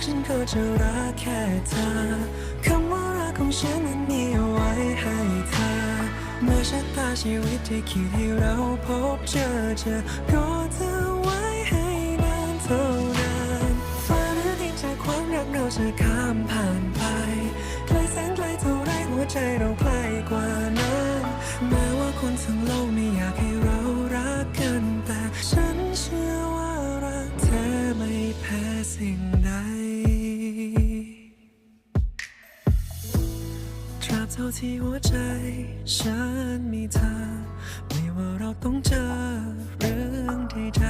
ฉันก็จะรักแค่เธอคำว่ารักของฉันนั้นมีเอาไว้ให้เธอเมื่อชะตาชีวิตที่คิดให้เราพบเจอจะรอเธอไว้ให้นานเท่านานฟ้าหรือดินจากความรักเราจะข้ามผ่านไปไกลแสนไกลเท่าไรหัวใจเราใกล้กว่านั้นแม้ว่าคนทั้งโลกไม่อยากให้เรารักกันแต่ฉันเชื่อว่ารักเธอไม่แพ้สิ่งใดตราบเท่าที่หัวใจฉันมีเธอไม่ว่าเราต้องเจอเรื่องใด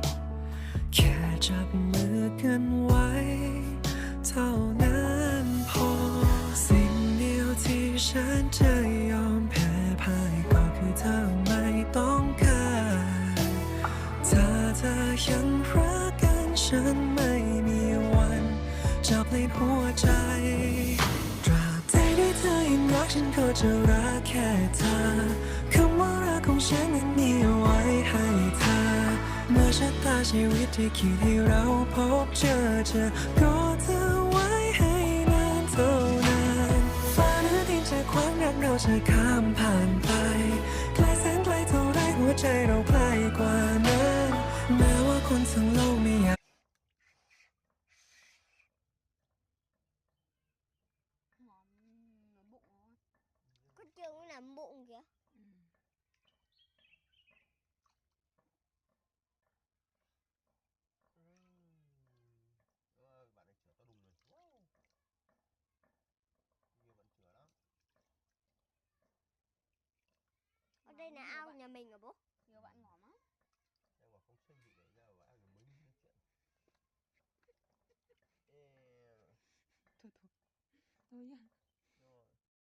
ๆแค่จับมือกันไว้เท่านั้นพอสิ่งเดียวที่ฉันจะยอมแพ้พ่ายก็คือเธอไม่ต้องการถ้าเธอยังรักกันฉันไม่มีวันจะเปลี่ยนหัวใจตราบใดที่เธอยังรักฉันก็จะรักแค่เธอคำว่ารักของฉันนั้นมีเอาไว้ให้เธอเมื่อชะตาชีวิตที่คิดให้เราพบเจอจะรอเธอไว้ให้นานเท่านานฟ้าหรือดินจากความรักเราจะข้ามผ่านไปไกลแสนไกลเท่าไรหัวใจเราใกล้กว่านั้นแม้ว่าคนทั้งโลกไม่อยากcó trường nó nằm bụng kìa. Bạn này chửa to đùng rồi. Wow. Nhiều bạn chửa lắm. Ở đây là ao nhà mình à bố? Nhiều bạn ngỏ lắm. Em mà không xây dựng để ra vào ao mới nói chuyện. Thôi thôi. Thôi nha.